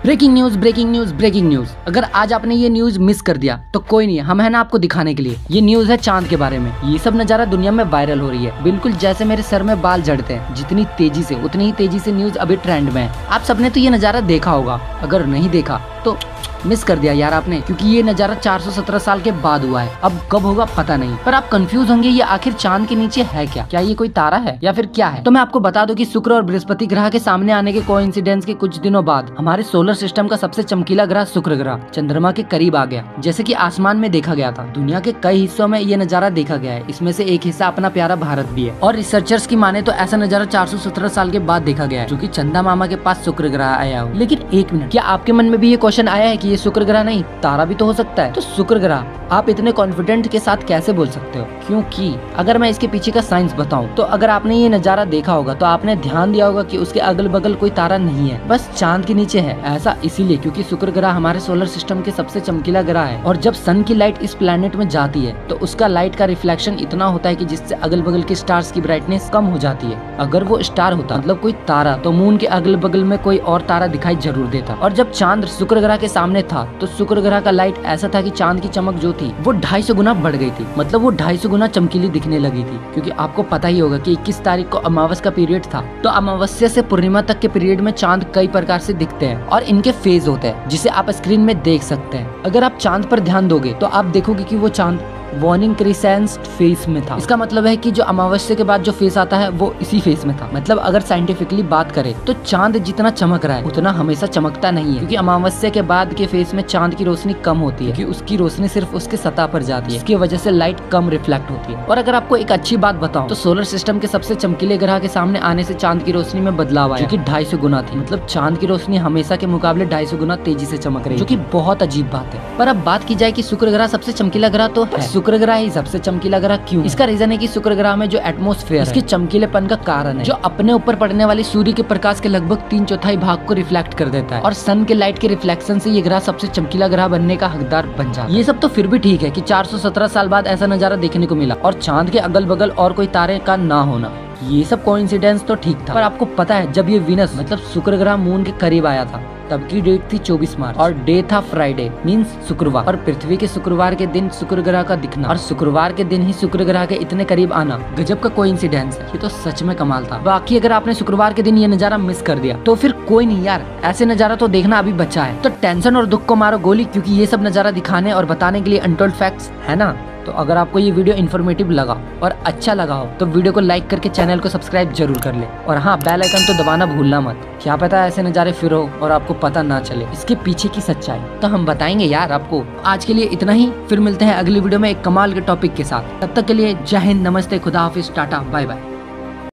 Breaking news breaking news breaking news. अगर आज आपने ये न्यूज मिस कर दिया तो कोई नहीं, हम है ना आपको दिखाने के लिए। ये न्यूज है चांद के बारे में। ये सब नजारा दुनिया में वायरल हो रही है, बिल्कुल जैसे मेरे सर में बाल झड़ते हैं। जितनी तेजी से उतनी ही तेजी से न्यूज अभी ट्रेंड में है। आप सबने तो ये नजारा देखा होगा, अगर नहीं देखा तो मिस कर दिया यार आपने, क्योंकि ये नजारा 417 साल के बाद हुआ है। अब कब होगा पता नहीं, पर आप कंफ्यूज होंगे ये आखिर चांद के नीचे है क्या ये कोई तारा है या फिर क्या है। तो मैं आपको बता दूं कि शुक्र और बृहस्पति ग्रह के सामने आने के कोइंसिडेंस के कुछ दिनों बाद हमारे सोलर सिस्टम का सबसे चमकीला ग्रह शुक्र ग्रह चंद्रमा के करीब आ गया, जैसे कि आसमान में देखा गया था। दुनिया के कई हिस्सों में ये नजारा देखा गया है, इसमें से एक हिस्सा अपना प्यारा भारत भी है। और रिसर्चर्स की माने तो ऐसा नजारा 417 साल के बाद देखा गया है, जो कि चंदा मामा के पास शुक्र ग्रह आया हो। लेकिन एक मिनट, क्या आपके मन में भी ये क्वेश्चन आया है कि ये शुक्र ग्रह नहीं तारा भी तो हो सकता है? तो शुक्र ग्रह आप इतने कॉन्फिडेंट के साथ कैसे बोल सकते हो? क्योंकि अगर मैं इसके पीछे का साइंस बताऊं तो अगर आपने ये नजारा देखा होगा तो आपने ध्यान दिया होगा कि उसके अगल बगल कोई तारा नहीं है, बस चांद के नीचे है। ऐसा इसीलिए क्योंकि शुक्र ग्रह हमारे सोलर सिस्टम के सबसे चमकीला ग्रह है, और जब सन की लाइट इस प्लेनेट में जाती है तो उसका लाइट का रिफ्लेक्शन इतना होता है कि जिससे अगल बगल के स्टार्स की ब्राइटनेस कम हो जाती है। अगर वो स्टार होता मतलब कोई तारा, तो मून के अगल बगल में कोई और तारा दिखाई जरूर देता। और जब चांद शुक्र ग्रह के सामने था तो शुक्र ग्रह का लाइट ऐसा था कि चांद की चमक जो थी वो 250 गुना बढ़ गई थी। मतलब वो 250 गुना चमकीली दिखने लगी थी। क्योंकि आपको पता ही होगा कि 21 तारीख को अमावस का पीरियड था, तो अमावस्या से पूर्णिमा तक के पीरियड में चांद कई प्रकार से दिखते हैं और इनके फेज होते हैं, जिसे आप स्क्रीन में देख सकते हैं। अगर आप चांद पर ध्यान दोगे तो आप देखोगे कि वो चांद वार्निंग क्रिसेंट फेस में था। इसका मतलब है कि जो अमावस्या के बाद जो फेस आता है वो इसी फेस में था। मतलब अगर साइंटिफिकली बात करें तो चांद जितना चमक रहा है उतना हमेशा चमकता नहीं है, क्योंकि अमावस्या के बाद के फेस में चांद की रोशनी कम होती है, क्योंकि उसकी रोशनी सिर्फ उसके सतह पर जाती है, इसकी वजह से लाइट कम रिफ्लेक्ट होती है। और अगर आपको एक अच्छी बात बताऊं तो सोलर सिस्टम के सबसे चमकीले ग्रह के सामने आने से चांद की रोशनी में बदलाव आया, जो कि 250 गुना थी। मतलब चांद की रोशनी हमेशा के मुकाबले 250 गुना तेजी से चमक रही है, जो कि बहुत अजीब बात है। पर अब बात की जाए कि शुक्र ग्रह सबसे चमकीला ग्रह तो है, शुक्र ग्रह ही सबसे चमकीला ग्रह क्यों? इसका रीजन है कि शुक्र ग्रह में जो एटमॉस्फेयर इसके चमकीलेपन का कारण है, जो अपने ऊपर पड़ने वाली सूर्य के प्रकाश के लगभग 3/4 भाग को रिफ्लेक्ट कर देता है, और सन के लाइट के रिफ्लेक्शन से ये ग्रह सबसे चमकीला ग्रह बनने का हकदार बन जाता है। ये सब तो फिर भी ठीक है कि 417 साल बाद ऐसा नजारा देखने को मिला और चांद के अगल बगल और कोई तारे का ना होना, ये सब कोइंसिडेंस तो ठीक था। पर आपको पता है जब ये वीनस मतलब शुक्र ग्रह मून के करीब आया था तब की डेट थी 24 मार्च और डे था फ्राइडे मींस शुक्रवार, और पृथ्वी के शुक्रवार के दिन शुक्र ग्रह का दिखना और शुक्रवार के दिन ही शुक्र ग्रह के इतने करीब आना गजब का कोइंसिडेंस है। ये तो सच में कमाल था। बाकी अगर आपने शुक्रवार के दिन ये नजारा मिस कर दिया तो फिर कोई नहीं यार, ऐसे नजारा तो देखना अभी बचा है। तो टेंशन और दुख को मारो गोली, क्योंकि ये सब नजारा दिखाने और बताने के लिए अनटोल्ड फैक्ट्स है ना। तो अगर आपको ये वीडियो इन्फॉर्मेटिव लगा और अच्छा लगा हो तो वीडियो को लाइक करके चैनल को सब्सक्राइब जरूर कर ले, और हाँ बेल आइकन तो दबाना भूलना मत। क्या पता ऐसे नज़ारे फिर हो और आपको पता ना चले इसके पीछे की सच्चाई, तो हम बताएंगे यार आपको। आज के लिए इतना ही, फिर मिलते हैं अगली वीडियो में एक कमाल के टॉपिक के साथ। तब तक के लिए जय हिंद, नमस्ते, खुदा हाफिज, टाटा, बाय बाय।